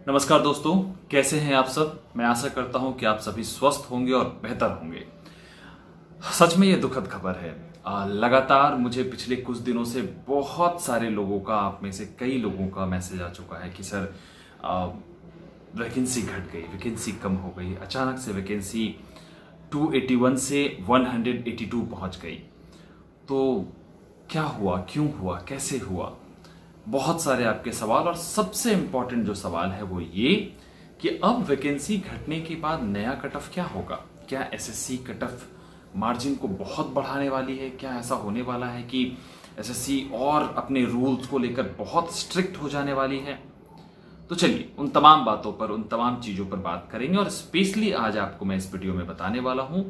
नमस्कार दोस्तों, कैसे हैं आप सब। मैं आशा करता हूं कि आप सभी स्वस्थ होंगे और बेहतर होंगे। सच में ये दुखद खबर है। लगातार मुझे पिछले कुछ दिनों से बहुत सारे लोगों का, आप में से कई लोगों का मैसेज आ चुका है कि सर वैकेंसी घट गई, वैकेंसी कम हो गई, अचानक से वैकेंसी 281 से 182 पहुंच गई। तो क्या हुआ, क्यों हुआ, कैसे हुआ? बहुत सारे आपके सवाल, और सबसे इंपॉर्टेंट जो सवाल है वो ये कि अब वैकेंसी घटने के बाद नया कट ऑफ क्या होगा। क्या एसएससी कट ऑफ मार्जिन को बहुत बढ़ाने वाली है? क्या ऐसा होने वाला है कि एसएससी और अपने रूल्स को लेकर बहुत स्ट्रिक्ट हो जाने वाली है? तो चलिए उन तमाम बातों पर, उन तमाम चीज़ों पर बात करेंगे। और स्पेशली आज आपको मैं इस वीडियो में बताने वाला हूं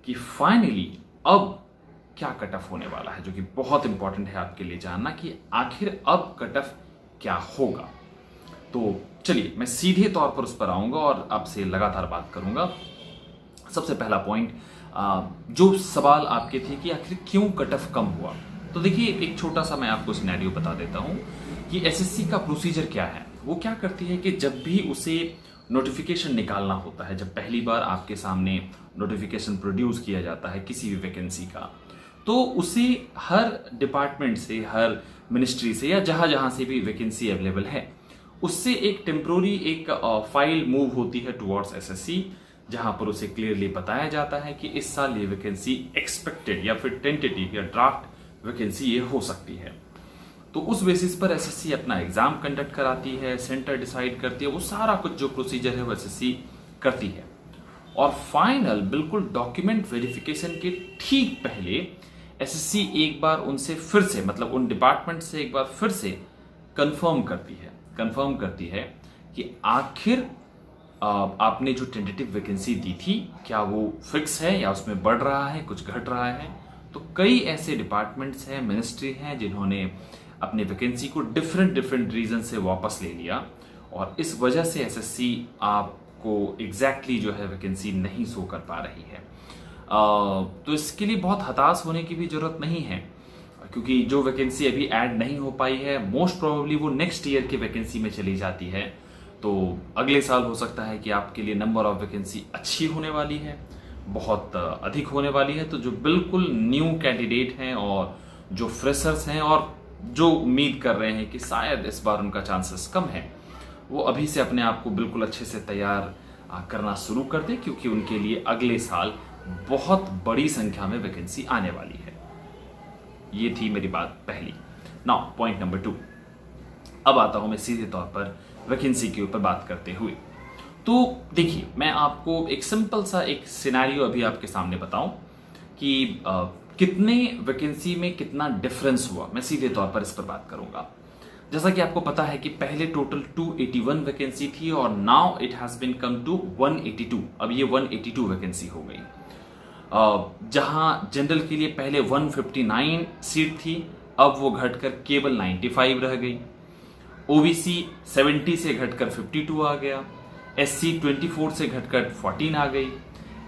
कि फाइनली अब क्या कट ऑफ होने वाला है, जो कि बहुत इंपॉर्टेंट है आपके लिए जानना कि आखिर अब कट ऑफ क्या होगा। तो चलिए मैं सीधे तौर पर उस पर आऊंगा और आपसे लगातार बात करूंगा। सबसे पहला पॉइंट, जो सवाल आपके थे कि आखिर क्यों कट ऑफ कम हुआ, तो देखिए एक छोटा सा मैं आपको सिनेरियो बता देता हूं कि एसएससी का प्रोसीजर क्या है। वो क्या करती है कि जब भी उसे नोटिफिकेशन निकालना होता है, जब पहली बार आपके सामने नोटिफिकेशन प्रोड्यूस किया जाता है किसी भी वैकेंसी का, तो उसे हर डिपार्टमेंट से, हर मिनिस्ट्री से, या जहां जहां से भी वैकेंसी अवेलेबल है, उससे एक टेम्प्रोरी एक फाइल मूव होती है टुवर्ड्स एसएससी, जहां पर उसे क्लियरली बताया जाता है कि इस साल ये वैकेंसी एक्सपेक्टेड या फिर टेंटेटिव या ड्राफ्ट वैकेंसी ये हो सकती है। तो उस बेसिस पर एसएससी अपना एग्जाम कंडक्ट कराती है, सेंटर डिसाइड करती है, वो सारा कुछ जो प्रोसीजर है वो एसएससी करती है। और फाइनल बिल्कुल डॉक्यूमेंट वेरिफिकेशन के ठीक पहले एसएससी एक बार उनसे फिर से, मतलब उन डिपार्टमेंट से एक बार फिर से कंफर्म करती है कि आखिर आपने जो टेंटेटिव वैकेंसी दी थी क्या वो फिक्स है या उसमें बढ़ रहा है, कुछ घट रहा है। तो कई ऐसे डिपार्टमेंट्स हैं, मिनिस्ट्री हैं, जिन्होंने अपनी वैकेंसी को डिफरेंट रीजन से वापस ले लिया, और इस वजह से एसएससी आपको एग्जैक्टली जो है वैकेंसी नहीं शो कर पा रही है। तो इसके लिए बहुत हताश होने की भी जरूरत नहीं है, क्योंकि जो वैकेंसी अभी ऐड नहीं हो पाई है मोस्ट प्रोबेबली वो नेक्स्ट ईयर की वैकेंसी में चली जाती है। तो अगले साल हो सकता है कि आपके लिए नंबर ऑफ वैकेंसी अच्छी होने वाली है, बहुत अधिक होने वाली है। तो जो बिल्कुल न्यू कैंडिडेट हैं और जो फ्रेशर्स हैं और जो उम्मीद कर रहे हैं कि शायद इस बार उनका चांसेस कम है, वो अभी से अपने आप को बिल्कुल अच्छे से तैयार करना शुरू कर दें, क्योंकि उनके लिए अगले साल बहुत बड़ी संख्या में वैकेंसी आने वाली है। ये थी मेरी बात पहली। Now point number 2। अब आता हूं मैं सीधे तौर पर वैकेंसी के ऊपर बात करते हुए। तो देखिए मैं आपको एक सिंपल सा एक सिनेरियो अभी आपके सामने बताऊं कि कितने वैकेंसी में कितना डिफरेंस हुआ। मैं सीधे तौर पर इस पर बात करूंगा। जैसा कि आपको पता है कि पहले टोटल 281 वैकेंसी थी और now it has been come to 182। अब ये 182 वैकेंसी हो गई। जहां जनरल के लिए पहले 159 सीट थी, अब वो घटकर केवल 95 रह गई। ओबीसी 70 से घटकर 52 आ गया, एससी 24 से घटकर 14 आ गई,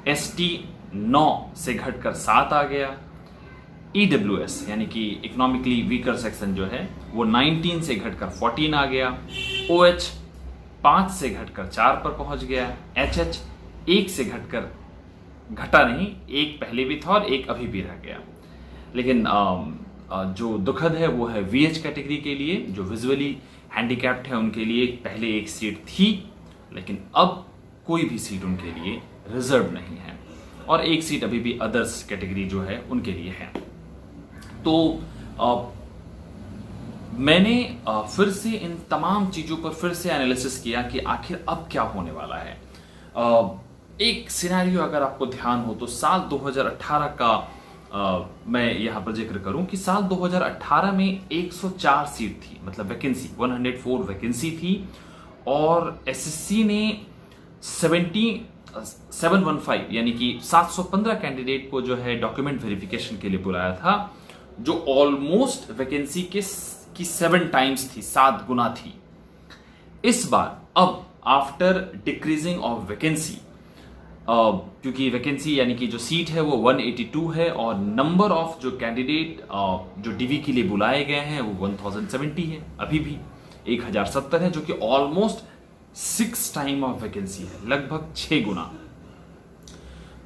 एसटी 9 से घटकर 7 आ गया, ईडब्ल्यूएस यानी कि इकोनॉमिकली वीकर सेक्शन जो है वो 19 से घटकर 14 आ गया, ओएच 5 से घटकर 4 पर पहुंच गया, एचएच 1 से घटा नहीं, एक पहले भी था और एक अभी भी रह गया। लेकिन जो दुखद है वो है वीएच कैटेगरी के लिए, जो विजुअली हैंडीकैप्ड है उनके लिए पहले एक सीट थी, लेकिन अब कोई भी सीट उनके लिए रिजर्व नहीं है, और एक सीट अभी भी अदर्स कैटेगरी जो है उनके लिए है। तो मैंने फिर से इन तमाम चीजों पर फिर से एनालिसिस किया कि आखिर अब क्या होने वाला है। एक सिनेरियो अगर आपको ध्यान हो तो साल 2018 का मैं यहां पर जिक्र करूं कि साल 2018 में 104 सीट थी, मतलब वैकेंसी 104 वैकेंसी थी, और एसएससी ने 715 यानी कि 715 कैंडिडेट को जो है डॉक्यूमेंट वेरिफिकेशन के लिए बुलाया था, जो ऑलमोस्ट वैकेंसी की 7 टाइम्स थी, 7 गुना थी। इस बार अब आफ्टर डिक्रीजिंग ऑफ वैकेंसी, क्योंकि वैकेंसी यानी कि जो सीट है वो 182 है, और नंबर ऑफ जो कैंडिडेट जो डीवी के लिए बुलाए गए हैं वो 1070 है, अभी भी 1070 है, जो कि ऑलमोस्ट 6 टाइम ऑफ वैकेंसी है, लगभग 6 गुना।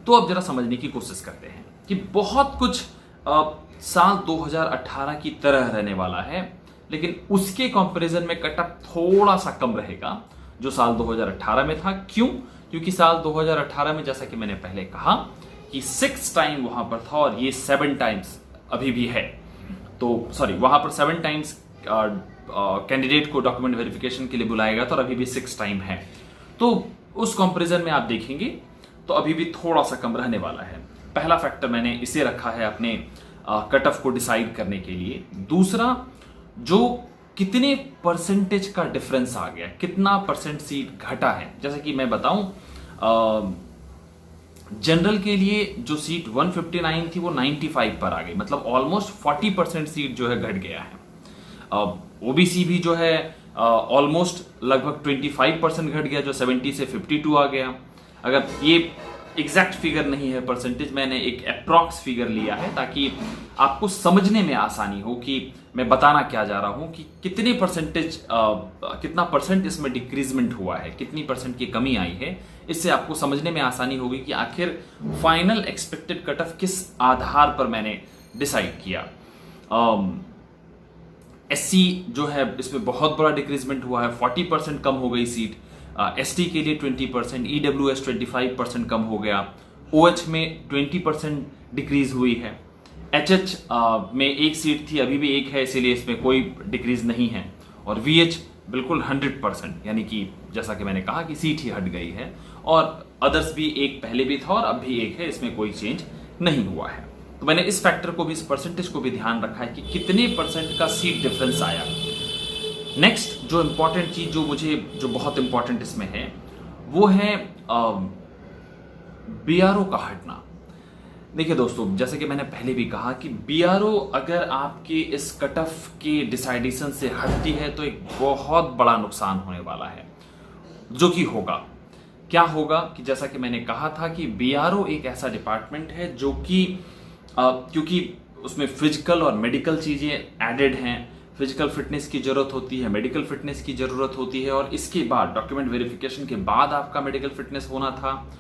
तो अब जरा समझने की कोशिश करते हैं कि बहुत कुछ साल 2018 की तरह रहने वाला है, लेकिन उसके कंपैरिजन में कट ऑफ थोड़ा सा कम रहेगा जो साल 2018 में था। क्यों? क्योंकि साल 2018 में जैसा कि मैंने पहले कहा कि 6 टाइम वहां पर था और ये 7 टाइम्स अभी भी है। तो सॉरी, वहां पर 7 टाइम्स कैंडिडेट को डॉक्यूमेंट वेरिफिकेशन के लिए बुलाया गया था और अभी भी 6 टाइम है। तो उस कंपैरिजन में आप देखेंगे तो अभी भी थोड़ा सा कम रहने वाला है। पहला फैक्टर मैंने इसे रखा है अपने कट ऑफ को डिसाइड करने के लिए। दूसरा, जो कितने परसेंटेज का डिफरेंस आ गया, कितना परसेंट सीट घटा है। जैसे कि मैं बताऊं, जनरल के लिए जो सीट 159 थी वो 95 पर आ गई, मतलब ऑलमोस्ट 40% सीट जो है घट गया है। ओबीसी भी जो है ऑलमोस्ट लगभग 25% घट गया, जो 70 से 52 आ गया। अगर ये एग्जैक्ट फिगर नहीं है परसेंटेज, मैंने एक अप्रॉक्स फिगर लिया है ताकि आपको समझने में आसानी हो कि मैं बताना क्या जा रहा हूं कि कितने परसेंटेज कितना परसेंट इसमें डिक्रीजमेंट हुआ है, कितनी परसेंट की कमी आई है। इससे आपको समझने में आसानी होगी कि आखिर फाइनल एक्सपेक्टेड कट ऑफ किस आधार पर मैंने डिसाइड किया। एससी जो है इसमें बहुत बड़ा डिक्रीजमेंट हुआ है, 40% कम हो गई सीट। एसटी के लिए 20%, ईडब्ल्यूएस 25% कम हो गया। ओएच में 20% डिक्रीज हुई है। एचएच में एक सीट थी, अभी भी एक है, इसीलिए इसमें कोई डिक्रीज नहीं है। और वीएच बिल्कुल 100%, यानी कि जैसा कि मैंने कहा कि सीट ही हट गई है। और अदर्स भी, एक पहले भी था और अब भी एक है, इसमें कोई चेंज नहीं हुआ है। तो मैंने इस फैक्टर को भी, इस परसेंटेज को भी ध्यान रखा है कि कितने परसेंट का सीट डिफरेंस आया। नेक्स्ट जो इंपॉर्टेंट चीज जो बहुत इंपॉर्टेंट इसमें है वो है बीआरओ का हटना। देखिए दोस्तों, जैसे कि मैंने पहले भी कहा कि बीआरओ अगर आपके इस कट ऑफ के डिसाइडेशन से हटती है तो एक बहुत बड़ा नुकसान होने वाला है, जो कि होगा। क्या होगा कि जैसा कि मैंने कहा था कि बीआरओ एक ऐसा डिपार्टमेंट है जो कि क्योंकि उसमें फिजिकल और मेडिकल चीजें एडेड हैं, फिजिकल फिटनेस की जरूरत होती है, मेडिकल फिटनेस की जरूरत होती है, और इसके बाद डॉक्यूमेंट वेरिफिकेशन के बाद आपका मेडिकल फिटनेस होना था।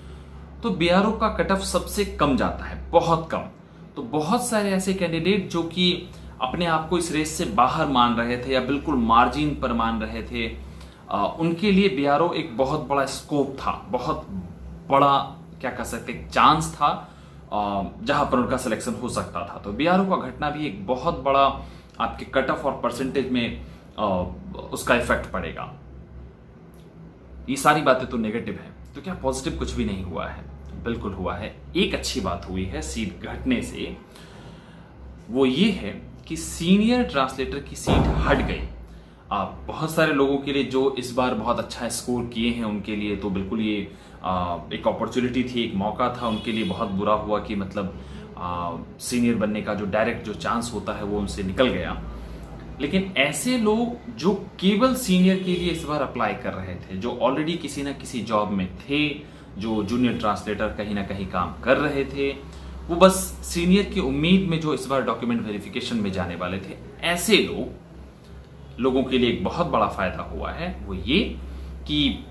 तो बीआरओ का कट ऑफ सबसे कम जाता है, बहुत कम। तो बहुत सारे ऐसे कैंडिडेट जो कि अपने आप को इस रेस से बाहर मान रहे थे या बिल्कुल मार्जिन पर मान रहे थे, उनके लिए बीआरओ एक बहुत बड़ा स्कोप था, बहुत बड़ा क्या कह सकते चांस था जहां पर उनका सिलेक्शन हो सकता था। तो बीआरओ का घटना भी एक बहुत बड़ा आपके कट ऑफ और परसेंटेज में उसका इफेक्ट पड़ेगा। ये सारी बातें तो नेगेटिव है, तो क्या पॉजिटिव कुछ भी नहीं हुआ है? बिल्कुल हुआ है। एक अच्छी बात हुई है सीट घटने से, वो ये है कि सीनियर ट्रांसलेटर की सीट हट गई। बहुत सारे लोगों के लिए जो इस बार बहुत अच्छा स्कोर किए हैं उनके लिए तो बिल्कुल ये एक अपॉर्चुनिटी थी, एक मौका था। उनके लिए बहुत बुरा हुआ कि मतलब सीनियर बनने का जो डायरेक्ट जो चांस होता है वो उनसे निकल गया। लेकिन ऐसे लोग जो केवल सीनियर के लिए इस बार अप्लाई कर रहे थे, जो ऑलरेडी किसी ना किसी जॉब में थे, जो जूनियर ट्रांसलेटर कहीं ना कहीं काम कर रहे थे, वो बस सीनियर की उम्मीद में जो इस बार डॉक्यूमेंट वेरिफिकेशन में जाने वाले थे, ऐसे लोगों के लिए एक बहुत बड़ा फायदा हुआ है। वो ये कि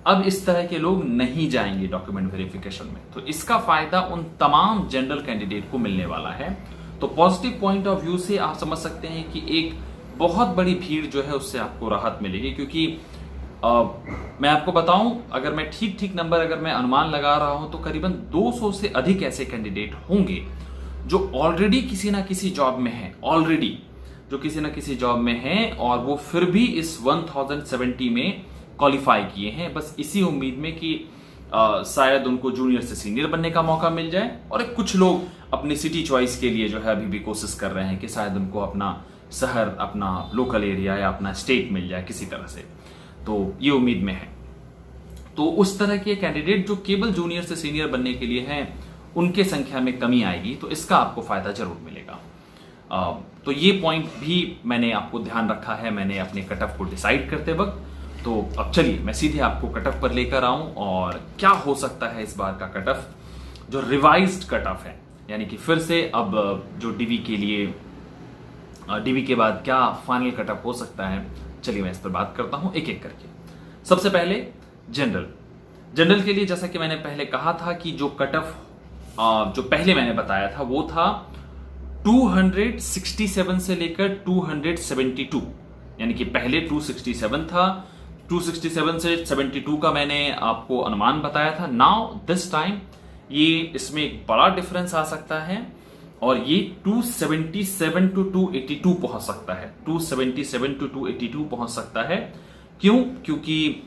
अब इस तरह के लोग नहीं जाएंगे डॉक्यूमेंट वेरिफिकेशन में। तो इसका फायदा उन तमाम जनरल कैंडिडेट को मिलने वाला है। तो पॉजिटिव पॉइंट ऑफ व्यू से आप समझ सकते हैं कि एक बहुत बड़ी भीड़ जो है उससे आपको राहत मिलेगी। क्योंकि मैं आपको बताऊं, अगर मैं ठीक नंबर अगर मैं अनुमान लगा रहा हूं तो करीबन 200 से अधिक ऐसे कैंडिडेट होंगे जो ऑलरेडी किसी ना किसी जॉब में हैं, और वो फिर भी इस 1070 में क्वालिफाई किए हैं, बस इसी उम्मीद में कि शायद उनको जूनियर से सीनियर बनने का मौका मिल जाए। और कुछ लोग अपनी सिटी चॉइस के लिए जो है अभी भी कोशिश कर रहे हैं कि शायद उनको अपना शहर, अपना लोकल एरिया या अपना स्टेट मिल जाए किसी तरह से, तो ये उम्मीद में है। तो उस तरह के कैंडिडेट जो केवल जूनियर से सीनियर बनने के लिए हैं, उनके संख्या में कमी आएगी, तो इसका आपको फायदा जरूर मिलेगा। तो ये पॉइंट भी मैंने आपको ध्यान रखा है मैंने अपने कट ऑफ को डिसाइड करते वक्त। तो अब चलिए मैं सीधे आपको कट ऑफ पर लेकर आऊं और क्या हो सकता है इस बार का कट ऑफ, जो रिवाइज्ड कट ऑफ है, यानी कि फिर से अब जो डीवी के लिए, डीवी के बाद क्या फाइनल कट ऑफ हो सकता है। चलिए मैं इस पर बात करता हूं एक एक करके। सबसे पहले जनरल। जनरल के लिए जैसा कि मैंने पहले कहा था कि जो कट ऑफ जो पहले मैंने बताया था वो था 267 से लेकर 272, यानी कि पहले 267 था, 267 से 72 का मैंने आपको अनुमान बताया था। नाउ दिस टाइम ये इसमें एक बड़ा डिफरेंस आ सकता है और ये 277 टू 282 पहुंच सकता है, 277 टू 282 पहुंच सकता है। क्यों? क्योंकि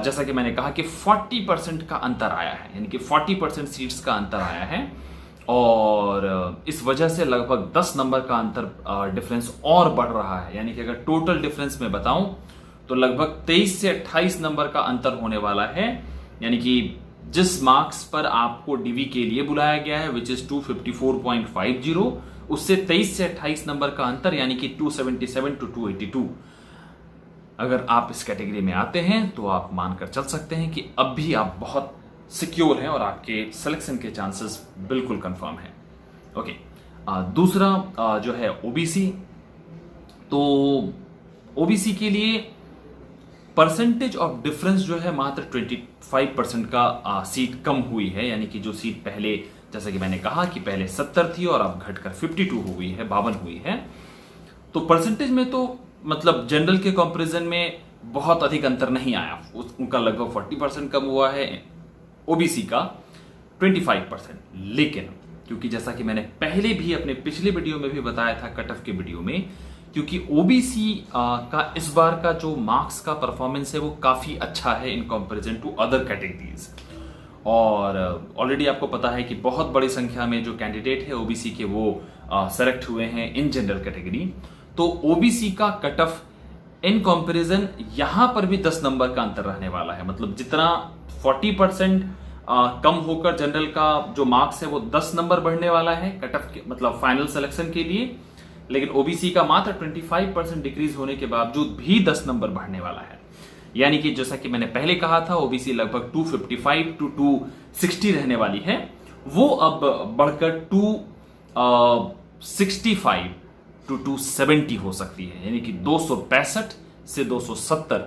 जैसा कि मैंने कहा कि 40% का अंतर आया है, यानी कि 40% सीट्स का अंतर आया है और इस वजह से लगभग 10 नंबर का अंतर डिफरेंस और बढ़ रहा है। यानी कि अगर टोटल डिफरेंस में बताऊं तो लगभग 23 से 28 नंबर का अंतर होने वाला है। यानी कि जिस मार्क्स पर आपको डीवी के लिए बुलाया गया है विच इज 254.50, उससे 23 से 28 नंबर का अंतर, यानी कि 277 टू 282। अगर आप इस कैटेगरी में आते हैं तो आप मानकर चल सकते हैं कि अब भी आप बहुत सिक्योर हैं और आपके सिलेक्शन के चांसेस बिल्कुल कंफर्म हैं। ओके, दूसरा जो है ओबीसी। तो ओबीसी के लिए परसेंटेज ऑफ डिफरेंस जो है मात्र 25% का सीट कम हुई है। यानी कि जो सीट पहले, जैसा कि मैंने कहा कि पहले 70 थी और अब घटकर 52 हो गई है, 52 हुई है। तो परसेंटेज में तो मतलब जनरल के कंपैरिजन में बहुत अधिक अंतर नहीं आया, उनका लगभग 40% कम हुआ है, ओबीसी का 25%। लेकिन क्योंकि जैसा कि मैंने पहले भी अपने पिछले वीडियो में भी बताया था, कट ऑफ के वीडियो में, क्योंकि ओबीसी का इस बार का जो मार्क्स का परफॉर्मेंस है वो काफी अच्छा है in comparison to other categories. और ऑलरेडी आपको पता है कि बहुत बड़ी संख्या में जो कैंडिडेट है ओबीसी के वो सेलेक्ट हुए हैं इन जनरल कैटेगरी। तो ओबीसी का कट ऑफ इन कंपैरिजन यहां पर भी 10 नंबर का अंतर रहने वाला है। मतलब जितना 40% कम होकर जनरल का जो मार्क्स है वो 10 नंबर बढ़ने वाला है कट ऑफ के, मतलब फाइनल सिलेक्शन के लिए। लेकिन ओबीसी का मात्र 25% डिक्रीज होने के बावजूद भी 10 नंबर बढ़ने वाला है। यानी कि जैसा कि मैंने पहले कहा था, ओबीसी लगभग 255 टू 260 रहने वाली है, वो अब बढ़कर 265 टू 270 हो सकती है। यानी कि 265 से 270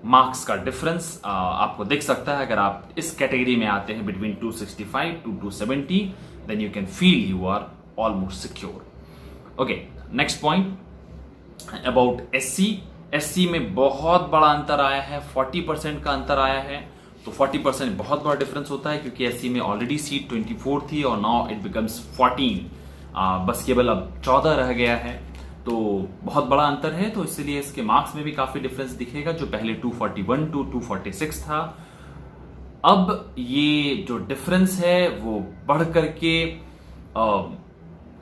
मार्क्स का डिफरेंस आपको दिख सकता है। अगर आप इस कैटेगरी में आते हैं between 265 to 270, then you can feel you are almost secure. Okay, next point about SC. SC में बहुत बड़ा अंतर आया है, 40% का अंतर आया है। तो 40% बहुत बड़ा डिफरेंस होता है क्योंकि एससी में ऑलरेडी सीट 24 थी और नाउ इट बिकम्स 14, बस केवल अब 14 रह गया है। तो बहुत बड़ा अंतर है, तो इसलिए इसके मार्क्स में भी काफी डिफरेंस दिखेगा। जो पहले 241 टू 246 था, अब ये जो डिफरेंस है वो बढ़ करके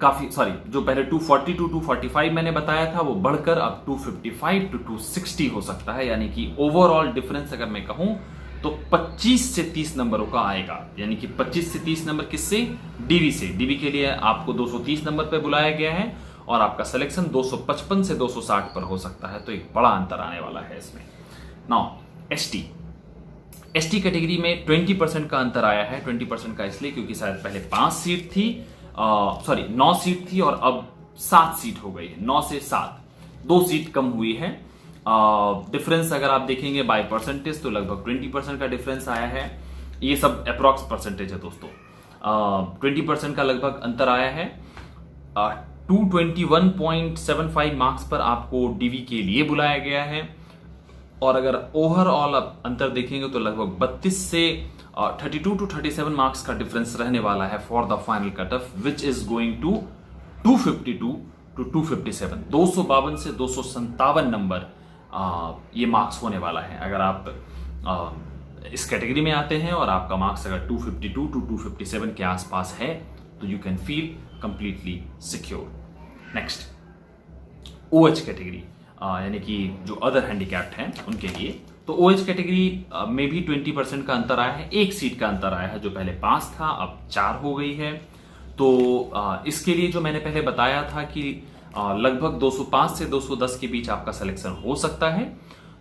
काफी, सॉरी, जो पहले 240 टू 245 मैंने बताया था वो बढ़कर अब 255 टू 260 हो सकता है। यानी कि ओवरऑल डिफरेंस अगर मैं कहूं तो 25 से 30 नंबरों का आएगा। यानी कि 25 से 30 नंबर किससे? डीवी से। डीवी के लिए आपको 230 नंबर पे बुलाया गया है और आपका सिलेक्शन 255 से 260 पर हो सकता है। तो एक बड़ा अंतर आने वाला है इसमें। नाउ एसटी कैटेगरी में 20% का अंतर आया है। 20% का इसलिए क्योंकि शायद पहले 5 सीट थी, 9 सीट थी और अब 7 सीट हो गई है। 9 से 7, 2 सीट कम हुई है। डिफरेंस अगर आप देखेंगे बाय परसेंटेज तो लगभग 20% का डिफरेंस आया है। ये सब अप्रॉक्स परसेंटेज है दोस्तों। 20% का लगभग अंतर आया है। 221.75 मार्क्स पर आपको डीवी के लिए बुलाया गया है और अगर ओवरऑल आप अंतर देखेंगे तो लगभग 32 से 32 टू 37 मार्क्स का डिफरेंस रहने वाला है for the final cut off which is going to 252 to 257। 252 से 257 नंबर ये मार्क्स होने वाला है। अगर आप इस कैटेगरी में आते हैं और आपका मार्क्स अगर 252 टू 257 के आसपास है तो you can feel completely secure. Next OH category, यानी कि जो अदर हैंडीकैप्ड हैं उनके लिए। तो ओएच कैटेगरी में भी 20% का अंतर आया है। 1 सीट का अंतर आया है, जो पहले 5 था अब 4 हो गई है। तो इसके लिए जो मैंने पहले बताया था कि लगभग 205 से 210 के बीच आपका सिलेक्शन हो सकता है,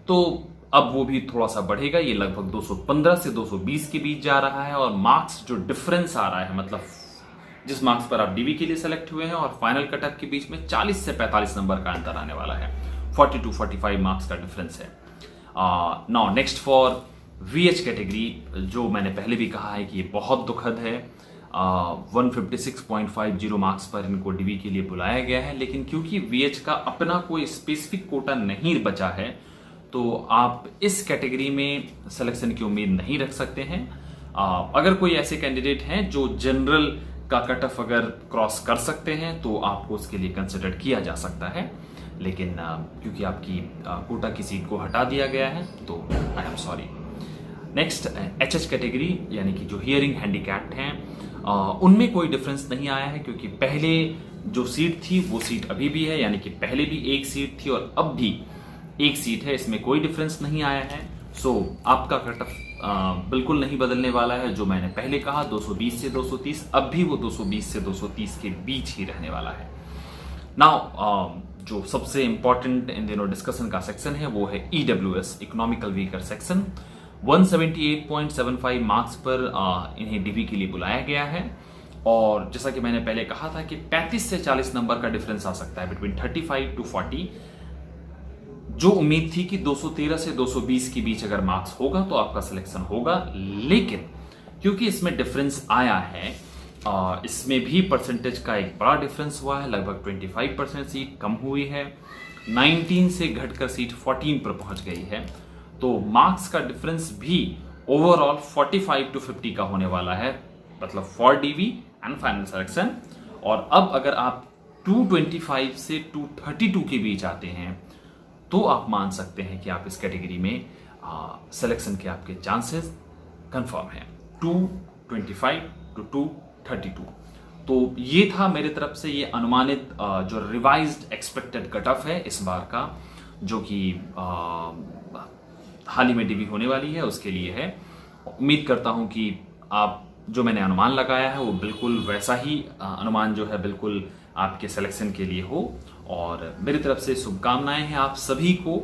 तो अब वो भी थोड़ा सा बढ़ेगा। ये लगभग 215 से 220 के बीच जा रहा है और मार्क्स जो डिफरेंस आ रहा है, मतलब जिस मार्क्स पर आप डीवी के लिए सेलेक्ट हुए हैं और फाइनल कट ऑफ के बीच में 40 से 45 नंबर का अंतर आने वाला है। 40 टू 45 मार्क्स का डिफरेंस है। Now next for VH category, जो मैंने पहले भी कहा है कि ये बहुत दुखद है। 156.50 मार्क्स पर इनको DV के लिए बुलाया गया है, लेकिन क्योंकि VH का अपना कोई स्पेसिफिक कोटा नहीं बचा है तो आप इस कैटेगरी में सिलेक्शन की उम्मीद नहीं रख सकते हैं। अगर कोई ऐसे कैंडिडेट हैं जो जनरल का कट ऑफ अगर क्रॉस कर सकते हैं तो आपको उसके लिए कंसिडर किया जा सकता है, लेकिन क्योंकि आपकी कोटा की सीट को हटा दिया गया है तो I am sorry. Next HH category, यानी कि जो हियरिंग हैंडीकैप्ड हैं, उनमें कोई डिफरेंस नहीं आया है, क्योंकि पहले जो सीट थी वो सीट अभी भी है, यानी कि पहले भी एक सीट थी और अब भी एक सीट है, इसमें कोई डिफरेंस नहीं आया है। सो आपका कट ऑफ बिल्कुल नहीं बदलने वाला है। जो मैंने पहले कहा 220 से 230, अब भी वो 220 से 230 के बीच ही रहने वाला है। नाउ जो सबसे इंपॉर्टेंट इन दिनों डिस्कशन का सेक्शन है वो है EWS, economical weaker section. 178.75 marks पर इन्हें DV के लिए बुलाया गया है, और जैसा कि मैंने पहले कहा था कि 35 से 40 नंबर का डिफरेंस आ सकता है, बिटवीन 35 to 40। जो उम्मीद थी कि 213 से 220 के बीच अगर मार्क्स होगा तो आपका सिलेक्शन होगा, लेकिन क्योंकि इसमें डिफरेंस आया है, इसमें भी परसेंटेज का एक बड़ा डिफरेंस हुआ है, लगभग 25% सीट कम हुई है, 19 से घटकर सीट 14 पर पहुंच गई है, तो मार्क्स का डिफरेंस भी ओवरऑल 45 to 50 का होने वाला है, मतलब for DV and final selection. और अब अगर आप 225 से 232 के बीच आते हैं तो आप मान सकते हैं कि आप इस कैटेगरी में सिलेक्शन के आपके चांसेस कंफर्म हैं, 225 to 232। तो ये था मेरे तरफ से ये अनुमानित जो रिवाइज्ड एक्सपेक्टेड कट ऑफ है इस बार का, जो कि हाल ही में DV होने वाली है, उसके लिए है। उम्मीद करता हूं कि आप जो मैंने अनुमान लगाया है वो बिल्कुल वैसा ही अनुमान जो है बिल्कुल आपके सिलेक्शन के लिए हो, और मेरी तरफ से शुभकामनाएं हैं आप सभी को।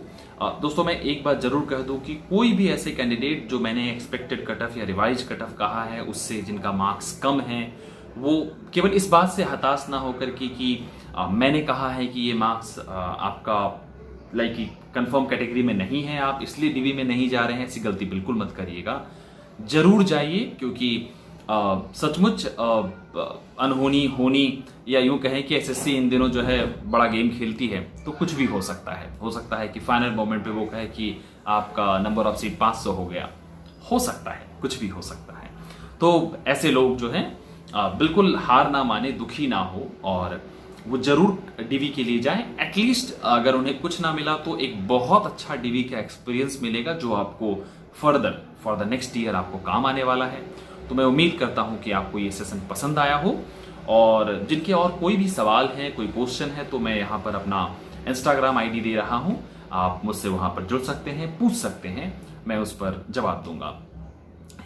दोस्तों मैं एक बात जरूर कह दूं कि कोई भी ऐसे कैंडिडेट जो मैंने एक्सपेक्टेड कट ऑफ या रिवाइज कट ऑफ कहा है उससे जिनका मार्क्स कम है, वो केवल इस बात से हताश ना होकर कि मैंने कहा है कि ये मार्क्स आपका लाइक कंफर्म कैटेगरी में नहीं है, आप इसलिए DV में नहीं जा रहे हैं, ऐसी गलती बिल्कुल मत करिएगा। जरूर जाइए, क्योंकि सचमुच अनहोनी होनी या यूं कहें कि SSC इन दिनों जो है बड़ा गेम खेलती है, तो कुछ भी हो सकता है कि फाइनल मोमेंट पे वो कहे कि आपका नंबर ऑफ सीट 500 हो गया, हो सकता है, कुछ भी हो सकता है। तो ऐसे लोग जो हैं बिल्कुल हार ना माने, दुखी ना हो, और वो जरूर DV के लिए जाएं। एटलीस्ट अगर उन्हें कुछ ना मिला तो एक बहुत अच्छा DV का एक्सपीरियंस मिलेगा, जो आपको further for the next year आपको काम आने वाला है। तो मैं उम्मीद करता हूं कि आपको ये सेशन पसंद आया हो, और जिनके और कोई भी सवाल हैं, कोई क्वेश्चन है, तो मैं यहाँ पर अपना Instagram ID दे रहा हूं, आप मुझसे वहां पर जुड़ सकते हैं, पूछ सकते हैं, मैं उस पर जवाब दूंगा।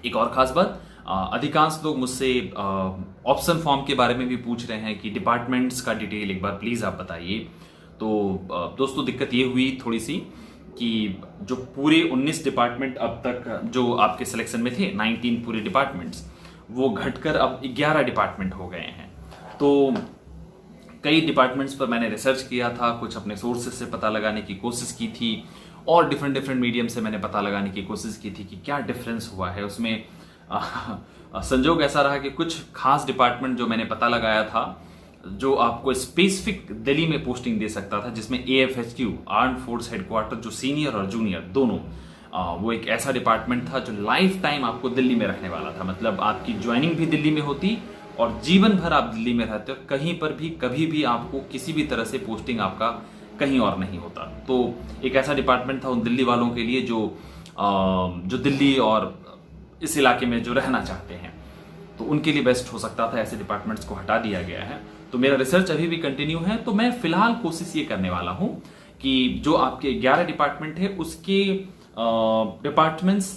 एक और खास बात, अधिकांश लोग मुझसे ऑप्शन फॉर्म के बारे में भी पूछ रहे हैं कि डिपार्टमेंट्स का डिटेल एक बार प्लीज आप बताइए। तो दोस्तों दिक्कत ये हुई थोड़ी सी कि जो पूरे 19 डिपार्टमेंट अब तक जो आपके सिलेक्शन में थे, 19 पूरे डिपार्टमेंट्स, वो घटकर अब 11 डिपार्टमेंट हो गए हैं। तो कई डिपार्टमेंट्स पर मैंने रिसर्च किया था, कुछ अपने सोर्सेज से पता लगाने की कोशिश की थी, और डिफरेंट मीडियम से मैंने पता लगाने की कोशिश की थी कि क्या डिफरेंस हुआ है उसमें। संजोग ऐसा रहा कि कुछ खास डिपार्टमेंट जो मैंने पता लगाया था, जो आपको स्पेसिफिक दिल्ली में पोस्टिंग दे सकता था, जिसमें AFHQ आर्म फोर्स हेडक्वार्टर जो सीनियर और जूनियर दोनों, वो एक ऐसा डिपार्टमेंट था जो लाइफ टाइम आपको दिल्ली में रखने वाला था। मतलब आपकी ज्वाइनिंग भी दिल्ली में होती और जीवन भर आप दिल्ली में रहते हो, कहीं पर भी कभी भी आपको किसी भी तरह से पोस्टिंग आपका कहीं और नहीं होता। तो एक ऐसा डिपार्टमेंट था उन दिल्ली वालों के लिए जो दिल्ली और इस इलाके में जो रहना चाहते हैं, तो उनके लिए बेस्ट हो सकता था। ऐसे डिपार्टमेंट्स को हटा दिया गया है। तो मेरा रिसर्च अभी भी कंटिन्यू है। तो मैं फिलहाल कोशिश ये करने वाला हूं कि जो आपके 11 डिपार्टमेंट है उसके डिपार्टमेंट्स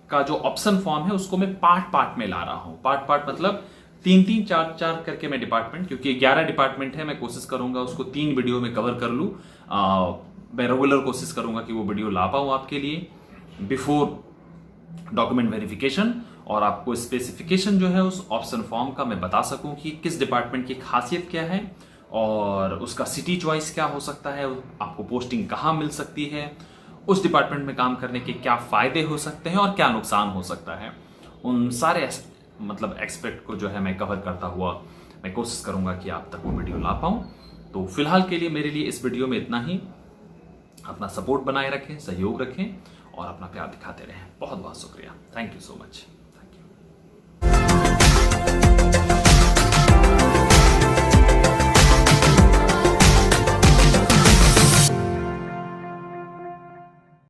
का जो ऑप्शन फॉर्म है उसको मैं पार्ट में ला रहा हूं। पार्ट मतलब 3-3, 4-4 करके मैं डिपार्टमेंट, क्योंकि 11 डिपार्टमेंट है, मैं कोशिश करूंगा उसको 3 वीडियो में कवर कर लूं। मैं रेगुलर कोशिश करूंगा कि वो वीडियो ला पाऊं आपके लिए बिफोर डॉक्यूमेंट वेरिफिकेशन, और आपको स्पेसिफिकेशन जो है उस ऑप्शन फॉर्म का मैं बता सकूं कि किस डिपार्टमेंट की खासियत क्या है और उसका सिटी चॉइस क्या हो सकता है, आपको पोस्टिंग कहाँ मिल सकती है, उस डिपार्टमेंट में काम करने के क्या फायदे हो सकते हैं और क्या नुकसान हो सकता है, उन सारे मतलब एक्सपेक्ट को जो है मैं कवर करता हुआ मैं कोशिश करूंगा कि आप तक वो वीडियो ला पाऊं। तो फिलहाल के लिए मेरे लिए इस वीडियो में इतना ही। अपना सपोर्ट बनाए रखें, सहयोग रखें और अपना प्यार दिखाते रहें। बहुत बहुत शुक्रिया। Thank you so much.